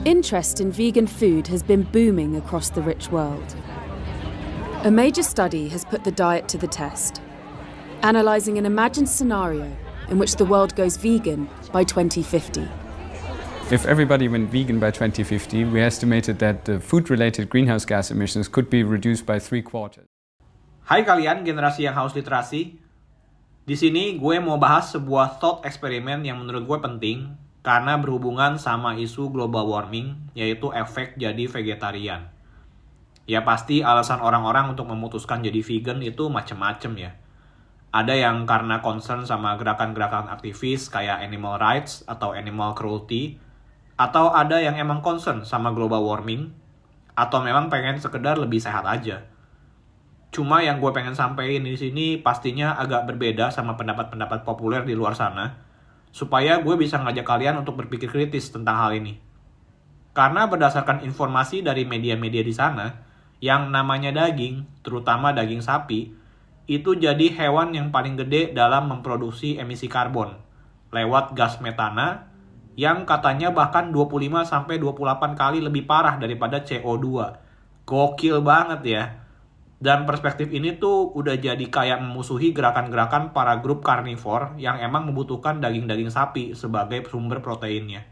Interest in vegan food has been booming across the rich world. A major study has put the diet to the test, analysing an imagined scenario in which the world goes vegan by 2050. If everybody went vegan by 2050, we estimated that the food-related greenhouse gas emissions could be reduced by 3/4. Hai kalian, generasi yang haus literasi. Di sini gue mau bahas sebuah thought eksperimen yang menurut gue penting karena berhubungan sama isu global warming, yaitu efek jadi vegetarian. Ya pasti alasan orang-orang untuk memutuskan jadi vegan itu macem-macem ya. Ada yang karena concern sama gerakan-gerakan aktivis kayak animal rights atau animal cruelty, atau ada yang emang concern sama global warming, atau memang pengen sekedar lebih sehat aja. Cuma yang gue pengen sampaikan di sini pastinya agak berbeda sama pendapat-pendapat populer di luar sana, supaya gue bisa ngajak kalian untuk berpikir kritis tentang hal ini. Karena berdasarkan informasi dari media-media di sana, yang namanya daging, terutama daging sapi, itu jadi hewan yang paling gede dalam memproduksi emisi karbon, lewat gas metana, yang katanya bahkan 25-28 kali lebih parah daripada CO2. Gokil banget ya. Dan perspektif ini tuh udah jadi kayak memusuhi gerakan-gerakan para grup karnivor yang emang membutuhkan daging-daging sapi sebagai sumber proteinnya.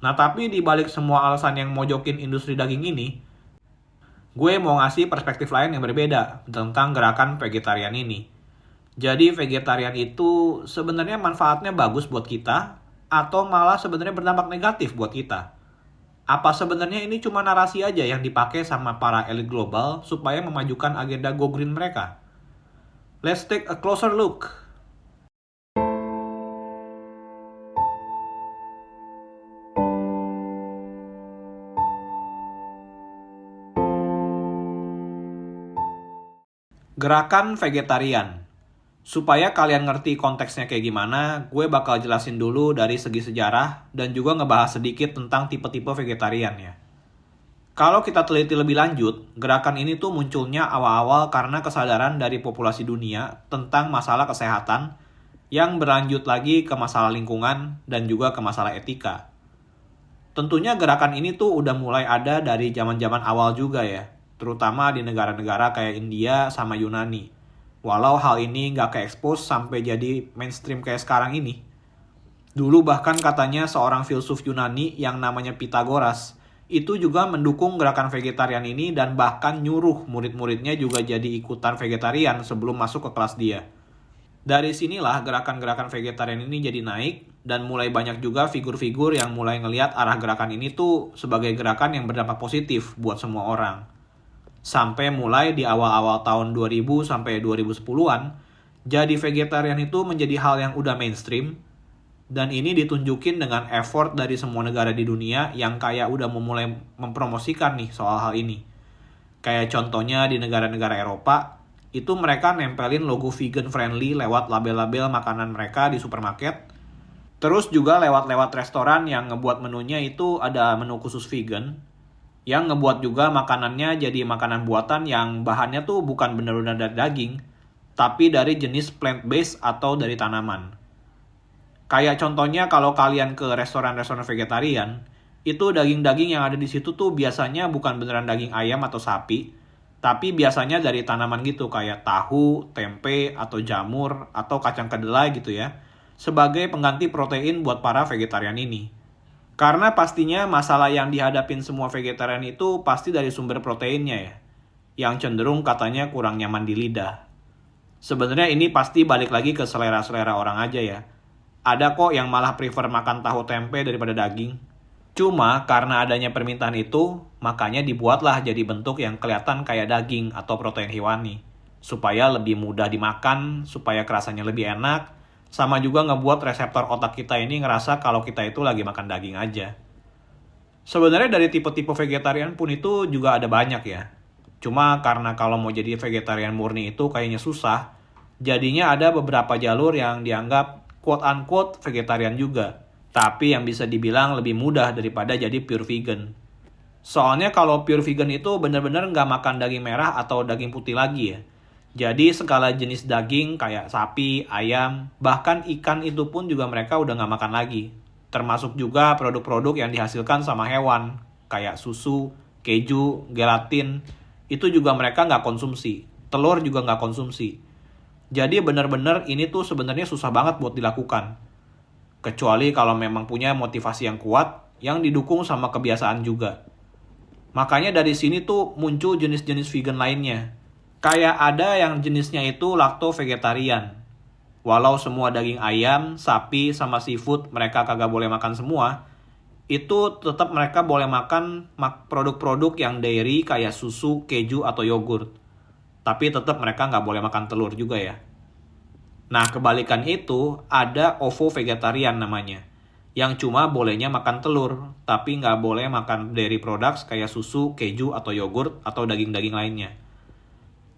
Nah tapi di balik semua alasan yang mojokin industri daging ini, gue mau ngasih perspektif lain yang berbeda tentang gerakan vegetarian ini. Jadi vegetarian itu sebenarnya manfaatnya bagus buat kita, atau malah sebenarnya berdampak negatif buat kita? Apa sebenarnya ini cuma narasi aja yang dipakai sama para elit global supaya memajukan agenda go green mereka? Let's take a closer look. Gerakan vegetarian. Supaya kalian ngerti konteksnya kayak gimana, gue bakal jelasin dulu dari segi sejarah dan juga ngebahas sedikit tentang tipe-tipe vegetarian ya. Kalau kita teliti lebih lanjut, gerakan ini tuh munculnya awal-awal karena kesadaran dari populasi dunia tentang masalah kesehatan yang berlanjut lagi ke masalah lingkungan dan juga ke masalah etika. Tentunya gerakan ini tuh udah mulai ada dari zaman-zaman awal juga ya, terutama di negara-negara kayak India sama Yunani. Walau hal ini nggak ke-expose sampai jadi mainstream kayak sekarang ini. Dulu bahkan katanya seorang filsuf Yunani yang namanya Pythagoras itu juga mendukung gerakan vegetarian ini dan bahkan nyuruh murid-muridnya juga jadi ikutan vegetarian sebelum masuk ke kelas dia. Dari sinilah gerakan-gerakan vegetarian ini jadi naik dan mulai banyak juga figur-figur yang mulai ngelihat arah gerakan ini tuh sebagai gerakan yang berdampak positif buat semua orang. Sampai mulai di awal-awal tahun 2000 sampai 2010-an, jadi vegetarian itu menjadi hal yang udah mainstream, dan ini ditunjukin dengan effort dari semua negara di dunia yang kayak udah memulai mempromosikan nih soal hal ini. Kayak contohnya di negara-negara Eropa, itu mereka nempelin logo vegan friendly lewat label-label makanan mereka di supermarket. Terus juga lewat restoran yang ngebuat menunya itu ada menu khusus vegan, yang ngebuat juga makanannya jadi makanan buatan yang bahannya tuh bukan benar-benar dari daging, tapi dari jenis plant-based atau dari tanaman. Kayak contohnya kalau kalian ke restoran-restoran vegetarian, itu daging-daging yang ada di situ tuh biasanya bukan beneran daging ayam atau sapi, tapi biasanya dari tanaman gitu kayak tahu, tempe, atau jamur, atau kacang kedelai gitu ya, sebagai pengganti protein buat para vegetarian ini. Karena pastinya masalah yang dihadapin semua vegetarian itu pasti dari sumber proteinnya ya, yang cenderung katanya kurang nyaman di lidah. Sebenarnya ini pasti balik lagi ke selera-selera orang aja ya. Ada kok yang malah prefer makan tahu tempe daripada daging. Cuma karena adanya permintaan itu, makanya dibuatlah jadi bentuk yang kelihatan kayak daging atau protein hewani. Supaya lebih mudah dimakan, supaya kerasanya lebih enak, sama juga ngebuat reseptor otak kita ini ngerasa kalau kita itu lagi makan daging aja. Sebenarnya dari tipe-tipe vegetarian pun itu juga ada banyak ya. Cuma karena kalau mau jadi vegetarian murni itu kayaknya susah, jadinya ada beberapa jalur yang dianggap quote-unquote vegetarian juga. Tapi yang bisa dibilang lebih mudah daripada jadi pure vegan. Soalnya kalau pure vegan itu benar-benar nggak makan daging merah atau daging putih lagi ya. Jadi segala jenis daging kayak sapi, ayam, bahkan ikan itu pun juga mereka udah nggak makan lagi. termasuk juga produk-produk yang dihasilkan sama hewan, kayak susu, keju, gelatin, itu juga mereka nggak konsumsi. Telur juga nggak konsumsi. Jadi bener-bener ini tuh sebenarnya susah banget buat dilakukan. Kecuali kalau memang punya motivasi yang kuat, yang didukung sama kebiasaan juga. Makanya dari sini tuh muncul jenis-jenis vegan lainnya. Kayak ada yang jenisnya itu lacto-vegetarian. Walau semua daging ayam, sapi, sama seafood mereka kagak boleh makan semua, itu tetap mereka boleh makan produk-produk yang dairy kayak susu, keju, atau yogurt. Tapi tetap mereka nggak boleh makan telur juga ya. Nah, kebalikan itu ada ovo-vegetarian namanya, yang cuma bolehnya makan telur, tapi nggak boleh makan dairy products kayak susu, keju, atau yogurt, atau daging-daging lainnya.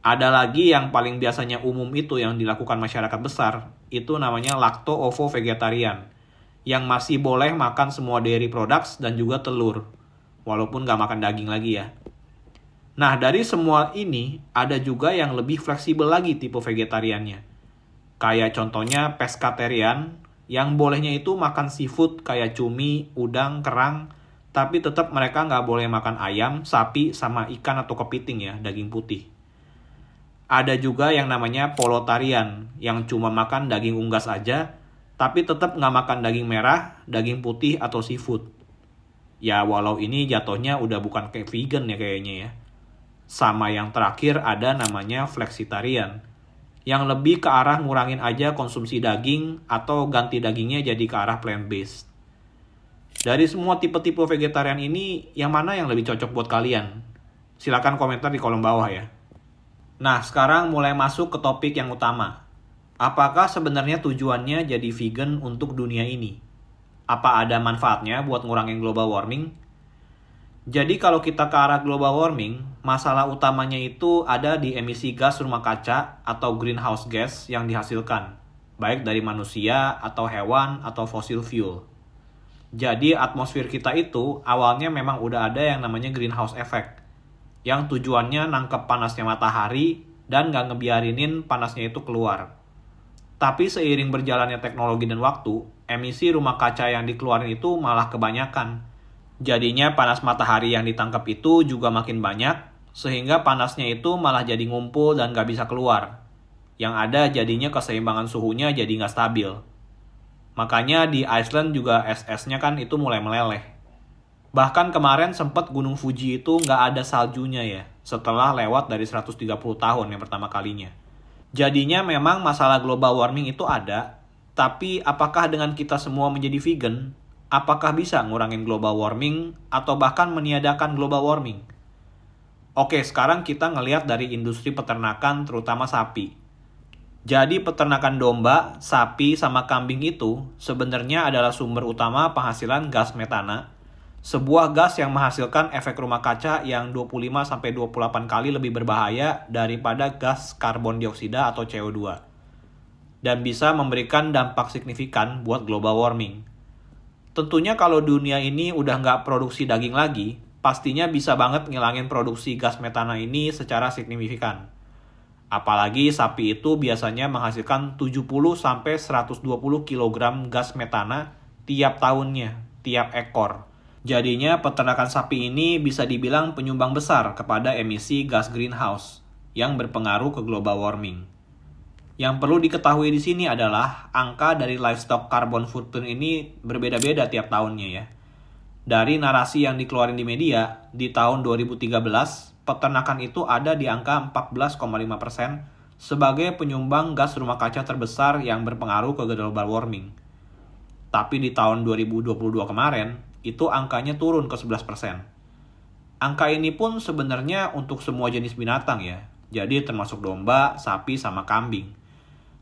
Ada lagi yang paling biasanya umum itu yang dilakukan masyarakat besar, itu namanya lacto-ovo-vegetarian, yang masih boleh makan semua dairy products dan juga telur, walaupun nggak makan daging lagi ya. Nah, dari semua ini, ada juga yang lebih fleksibel lagi tipe vegetariannya. Kayak contohnya pescatarian, yang bolehnya itu makan seafood kayak cumi, udang, kerang, tapi tetap mereka nggak boleh makan ayam, sapi, sama ikan atau kepiting ya, daging putih. Ada juga yang namanya polotarian, yang cuma makan daging unggas aja, tapi tetap nggak makan daging merah, daging putih, atau seafood. Ya, walau ini jatuhnya udah bukan kayak vegan ya kayaknya ya. Sama yang terakhir ada namanya flexitarian, yang lebih ke arah ngurangin aja konsumsi daging atau ganti dagingnya jadi ke arah plant-based. Dari semua tipe-tipe vegetarian ini, yang mana yang lebih cocok buat kalian? Silakan komentar di kolom bawah ya. Nah, sekarang mulai masuk ke topik yang utama. Apakah sebenarnya tujuannya jadi vegan untuk dunia ini? Apa ada manfaatnya buat ngurangin global warming? Jadi kalau kita ke arah global warming, masalah utamanya itu ada di emisi gas rumah kaca atau greenhouse gas yang dihasilkan, baik dari manusia atau hewan atau fossil fuel. Jadi atmosfer kita itu awalnya memang udah ada yang namanya greenhouse effect, yang tujuannya nangkep panasnya matahari dan nggak ngebiarinin panasnya itu keluar. Tapi seiring berjalannya teknologi dan waktu, emisi rumah kaca yang dikeluarin itu malah kebanyakan. Jadinya panas matahari yang ditangkap itu juga makin banyak, sehingga panasnya itu malah jadi ngumpul dan nggak bisa keluar. Yang ada jadinya keseimbangan suhunya jadi nggak stabil. Makanya di Iceland juga es-esnya kan itu mulai meleleh. Bahkan kemarin sempat Gunung Fuji itu nggak ada saljunya ya, setelah lewat dari 130 tahun yang pertama kalinya. Jadinya memang masalah global warming itu ada, tapi apakah dengan kita semua menjadi vegan, apakah bisa ngurangin global warming atau bahkan meniadakan global warming? Oke, sekarang kita ngelihat dari industri peternakan terutama sapi. Jadi peternakan domba, sapi, sama kambing itu sebenarnya adalah sumber utama penghasilan gas metana, sebuah gas yang menghasilkan efek rumah kaca yang 25-28 kali lebih berbahaya daripada gas karbon dioksida atau CO2. Dan bisa memberikan dampak signifikan buat global warming. Tentunya kalau dunia ini udah nggak produksi daging lagi, pastinya bisa banget ngilangin produksi gas metana ini secara signifikan. Apalagi sapi itu biasanya menghasilkan 70-120 kg gas metana tiap tahunnya, tiap ekor. Jadinya peternakan sapi ini bisa dibilang penyumbang besar kepada emisi gas greenhouse yang berpengaruh ke global warming. Yang perlu diketahui di sini adalah angka dari livestock carbon footprint ini berbeda-beda tiap tahunnya ya. Dari narasi yang dikeluarin di media, di tahun 2013, peternakan itu ada di angka 14,5% sebagai penyumbang gas rumah kaca terbesar yang berpengaruh ke global warming. Tapi di tahun 2022 kemarin, itu angkanya turun ke 11%. Angka ini pun sebenarnya untuk semua jenis binatang ya, jadi termasuk domba, sapi, sama kambing.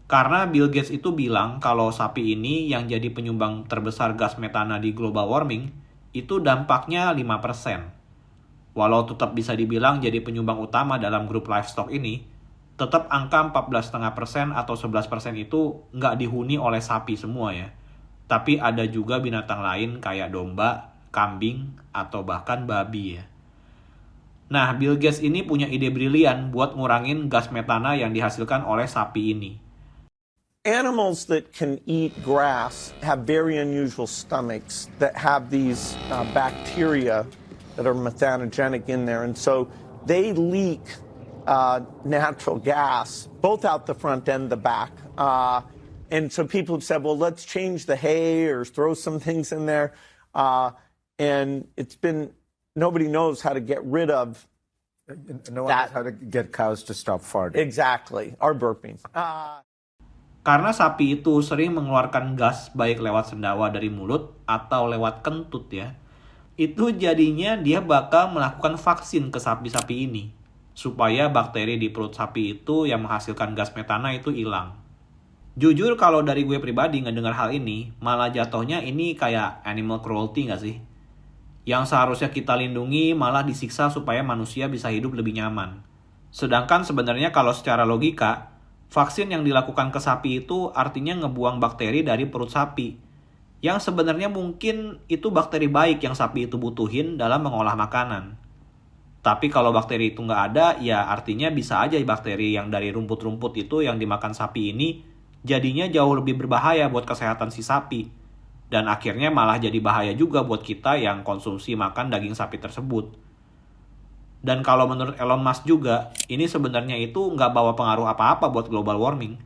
Karena Bill Gates itu bilang kalau sapi ini yang jadi penyumbang terbesar gas metana di global warming, itu dampaknya 5%. Walau tetap bisa dibilang jadi penyumbang utama dalam grup livestock ini, tetap angka 14,5% atau 11% itu nggak dihuni oleh sapi semua ya. Tapi ada juga binatang lain kayak domba, kambing, atau bahkan babi ya. Nah, Bill Gates ini punya ide brilian buat ngurangin gas metana yang dihasilkan oleh sapi ini. Animals that can eat grass have very unusual stomachs that have these bacteria that are methanogenic in there. And so they leak natural gas, both out the front and the back. And so people have said, well, let's change the hay or throw some things in there. And nobody knows how to get rid of No one knows how to get cows to stop farting. exactly, or burping. Karena sapi itu sering mengeluarkan gas baik lewat sendawa dari mulut atau lewat kentut ya. Itu jadinya dia bakal melakukan vaksin ke sapi-sapi ini. Supaya bakteri di perut sapi itu yang menghasilkan gas metana itu hilang. Jujur kalau dari gue pribadi ngedengar hal ini, malah jatuhnya ini kayak animal cruelty gak sih? Yang seharusnya kita lindungi malah disiksa supaya manusia bisa hidup lebih nyaman. Sedangkan sebenarnya kalau secara logika, vaksin yang dilakukan ke sapi itu artinya ngebuang bakteri dari perut sapi. Yang sebenarnya mungkin itu bakteri baik yang sapi itu butuhin dalam mengolah makanan. Tapi kalau bakteri itu nggak ada, ya artinya bisa aja bakteri yang dari rumput-rumput itu yang dimakan sapi ini jadinya jauh lebih berbahaya buat kesehatan si sapi. Dan akhirnya malah jadi bahaya juga buat kita yang konsumsi makan daging sapi tersebut. Dan kalau menurut Elon Musk juga, ini sebenarnya itu nggak bawa pengaruh apa-apa buat global warming.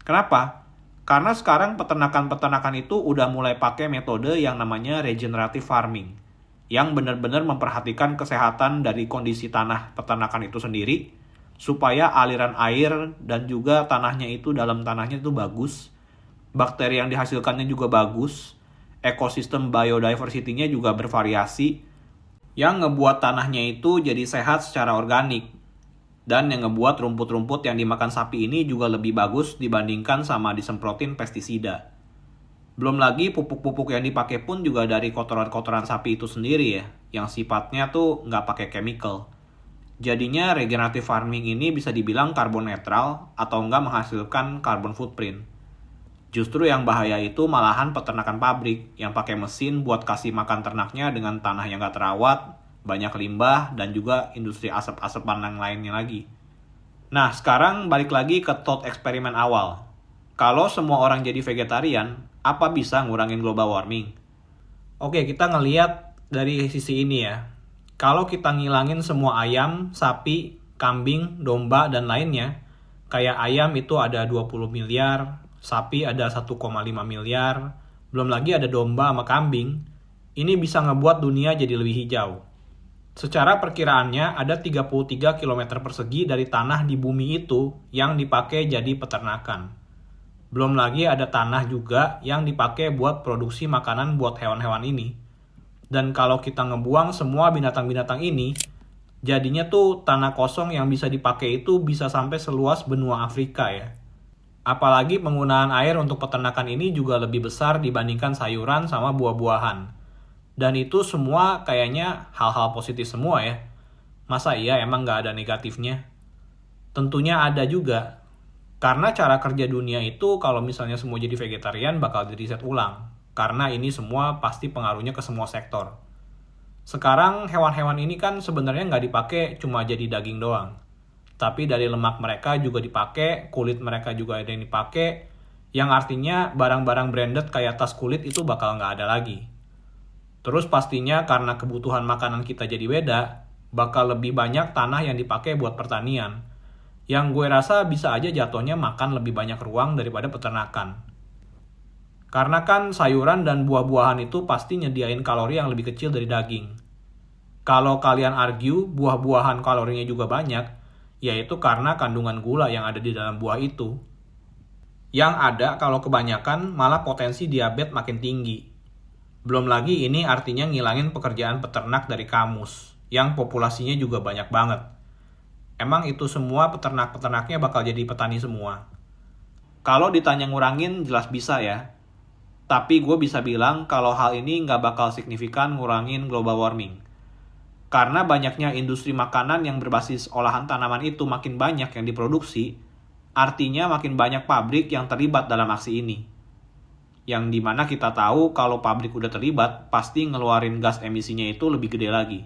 Kenapa? Karena sekarang peternakan-peternakan itu udah mulai pakai metode yang namanya regenerative farming, yang benar-benar memperhatikan kesehatan dari kondisi tanah peternakan itu sendiri, supaya aliran air dan juga tanahnya itu dalam tanahnya itu bagus, bakteri yang dihasilkannya juga bagus, ekosistem biodiversity-nya juga bervariasi, yang ngebuat tanahnya itu jadi sehat secara organik. Dan yang ngebuat rumput-rumput yang dimakan sapi ini juga lebih bagus dibandingkan sama disemprotin pestisida. Belum lagi pupuk-pupuk yang dipakai pun juga dari kotoran-kotoran sapi itu sendiri ya, yang sifatnya tuh nggak pakai chemical. Jadinya regenerative farming ini bisa dibilang karbon netral atau nggak menghasilkan carbon footprint. Justru yang bahaya itu malahan peternakan pabrik yang pakai mesin buat kasih makan ternaknya dengan tanah yang gak terawat, banyak limbah, dan juga industri asap-asapan yang lainnya lagi. Nah, sekarang balik lagi ke thought eksperimen awal. Kalau semua orang jadi vegetarian, apa bisa ngurangin global warming? Oke, kita ngeliat dari sisi ini ya. Kalau kita ngilangin semua ayam, sapi, kambing, domba, dan lainnya, kayak ayam itu ada 20 miliar, sapi ada 1,5 miliar, belum lagi ada domba sama kambing, ini bisa ngebuat dunia jadi lebih hijau. Secara perkiraannya ada 33 km persegi dari tanah di bumi itu yang dipakai jadi peternakan. Belum lagi ada tanah juga yang dipakai buat produksi makanan buat hewan-hewan ini. Dan kalau kita ngebuang semua binatang-binatang ini, jadinya tuh tanah kosong yang bisa dipakai itu bisa sampai seluas benua Afrika ya. Apalagi penggunaan air untuk peternakan ini juga lebih besar dibandingkan sayuran sama buah-buahan. Dan itu semua kayaknya hal-hal positif semua ya. Masa iya emang nggak ada negatifnya? Tentunya ada juga. Karena cara kerja dunia itu kalau misalnya semua jadi vegetarian bakal di-reset ulang. Karena ini semua pasti pengaruhnya ke semua sektor. Sekarang hewan-hewan ini kan sebenarnya nggak dipakai cuma jadi daging doang. Tapi dari lemak mereka juga dipakai, kulit mereka juga ada yang dipakai, yang artinya barang-barang branded kayak tas kulit itu bakal nggak ada lagi. Terus pastinya karena kebutuhan makanan kita jadi beda, bakal lebih banyak tanah yang dipakai buat pertanian, yang gue rasa bisa aja jatuhnya makan lebih banyak ruang daripada peternakan. Karena kan sayuran dan buah-buahan itu pasti nyediain kalori yang lebih kecil dari daging. Kalau kalian argue buah-buahan kalorinya juga banyak, yaitu karena kandungan gula yang ada di dalam buah itu. Yang ada kalau kebanyakan malah potensi diabetes makin tinggi. Belum lagi ini artinya ngilangin pekerjaan peternak dari kamus, yang populasinya juga banyak banget. Emang itu semua peternak-peternaknya bakal jadi petani semua? Kalau ditanya ngurangin jelas bisa ya. Tapi gue bisa bilang kalau hal ini nggak bakal signifikan ngurangin global warming. Karena banyaknya industri makanan yang berbasis olahan tanaman itu makin banyak yang diproduksi, artinya makin banyak pabrik yang terlibat dalam aksi ini. Yang dimana kita tahu kalau pabrik udah terlibat, pasti ngeluarin gas emisinya itu lebih gede lagi.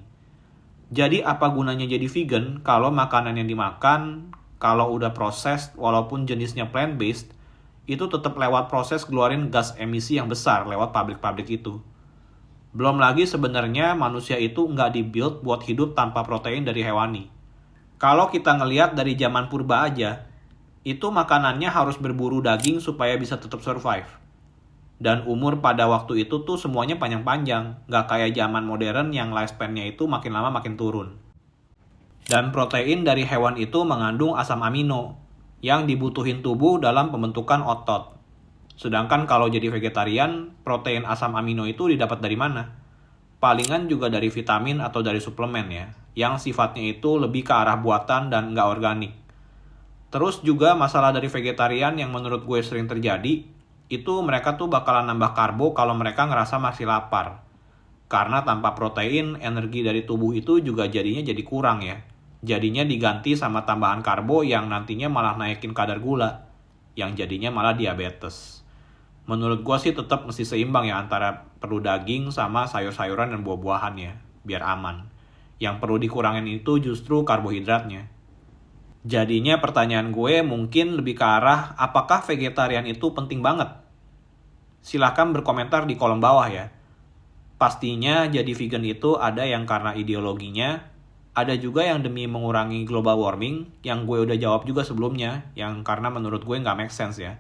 Jadi apa gunanya jadi vegan kalau makanan yang dimakan, kalau udah proses walaupun jenisnya plant-based, itu tetap lewat proses keluarin gas emisi yang besar lewat pabrik-pabrik itu. Belum lagi sebenarnya manusia itu nggak dibuild buat hidup tanpa protein dari hewani. Kalau kita ngelihat dari zaman purba aja, itu makanannya harus berburu daging supaya bisa tetap survive. Dan umur pada waktu itu tuh semuanya panjang-panjang, nggak kayak zaman modern yang lifespan-nya itu makin lama makin turun. Dan protein dari hewan itu mengandung asam amino, yang dibutuhin tubuh dalam pembentukan otot. Sedangkan kalau jadi vegetarian, protein asam amino itu didapat dari mana? Palingan juga dari vitamin atau dari suplemen ya, yang sifatnya itu lebih ke arah buatan dan nggak organik. Terus juga masalah dari vegetarian yang menurut gue sering terjadi, itu mereka tuh bakalan nambah karbo kalau mereka ngerasa masih lapar. Karena tanpa protein, energi dari tubuh itu juga jadinya jadi kurang ya. Jadinya diganti sama tambahan karbo yang nantinya malah naikin kadar gula, yang jadinya malah diabetes. Menurut gue sih tetap mesti seimbang ya antara perlu daging sama sayur-sayuran dan buah-buahan ya, biar aman. Yang perlu dikurangin itu justru karbohidratnya. Jadinya pertanyaan gue mungkin lebih ke arah apakah vegetarian itu penting banget? Silahkan berkomentar di kolom bawah ya. Pastinya jadi vegan itu ada yang karena ideologinya, ada juga yang demi mengurangi global warming, yang gue udah jawab juga sebelumnya, yang karena menurut gue nggak make sense ya.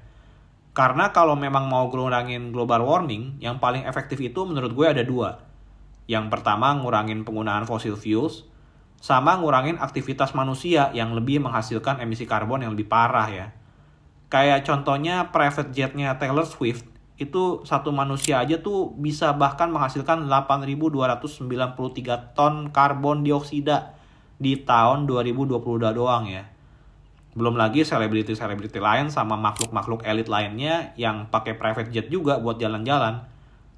Karena kalau memang mau ngurangin global warming, yang paling efektif itu menurut gue ada dua. Yang pertama ngurangin penggunaan fossil fuels, sama ngurangin aktivitas manusia yang lebih menghasilkan emisi karbon yang lebih parah ya. Kayak contohnya private jetnya Taylor Swift, itu satu manusia aja tuh bisa bahkan menghasilkan 8.293 ton karbon dioksida di tahun 2022 doang ya. Belum lagi selebriti-selebriti lain sama makhluk-makhluk elit lainnya yang pakai private jet juga buat jalan-jalan.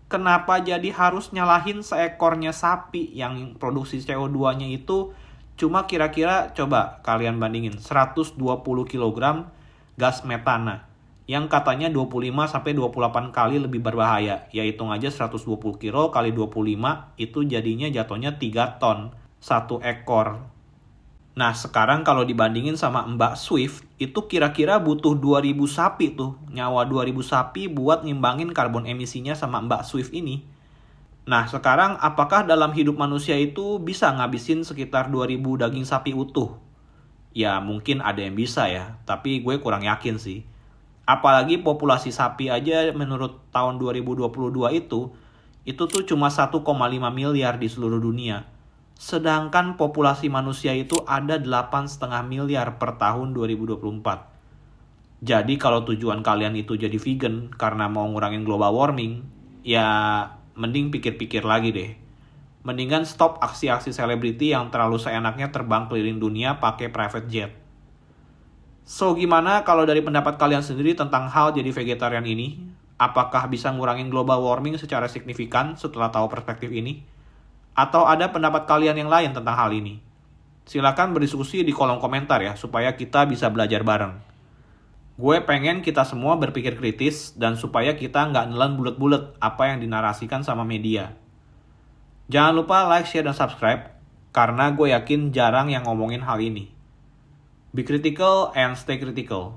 Kenapa jadi harus nyalahin seekornya sapi yang produksi CO2-nya itu cuma kira-kira, coba kalian bandingin, 120 kg gas metana yang katanya 25-28 kali lebih berbahaya. Ya hitung aja 120 kilo kali 25 itu jadinya jatuhnya 3 ton satu ekor. Nah sekarang kalau dibandingin sama Mbak Swift, itu kira-kira butuh 2000 sapi tuh, nyawa 2000 sapi buat ngimbangin karbon emisinya sama Mbak Swift ini. Nah sekarang apakah dalam hidup manusia itu bisa ngabisin sekitar 2000 daging sapi utuh? Ya mungkin ada yang bisa ya, tapi gue kurang yakin sih. Apalagi populasi sapi aja menurut tahun 2022 itu tuh cuma 1,5 miliar di seluruh dunia. Sedangkan populasi manusia itu ada 8,5 miliar per tahun 2024. Jadi kalau tujuan kalian itu jadi vegan karena mau ngurangin global warming, ya mending pikir-pikir lagi deh. Mendingan stop aksi-aksi selebriti yang terlalu seenaknya terbang keliling dunia pakai private jet. So gimana kalau dari pendapat kalian sendiri tentang hal jadi vegetarian ini? Apakah bisa ngurangin global warming secara signifikan setelah tahu perspektif ini? Atau ada pendapat kalian yang lain tentang hal ini? Silakan berdiskusi di kolom komentar ya, supaya kita bisa belajar bareng. Gue pengen kita semua berpikir kritis dan supaya kita nggak nelan bulet-bulet apa yang dinarasikan sama media. Jangan lupa like, share, dan subscribe, karena gue yakin jarang yang ngomongin hal ini. Be critical and stay critical.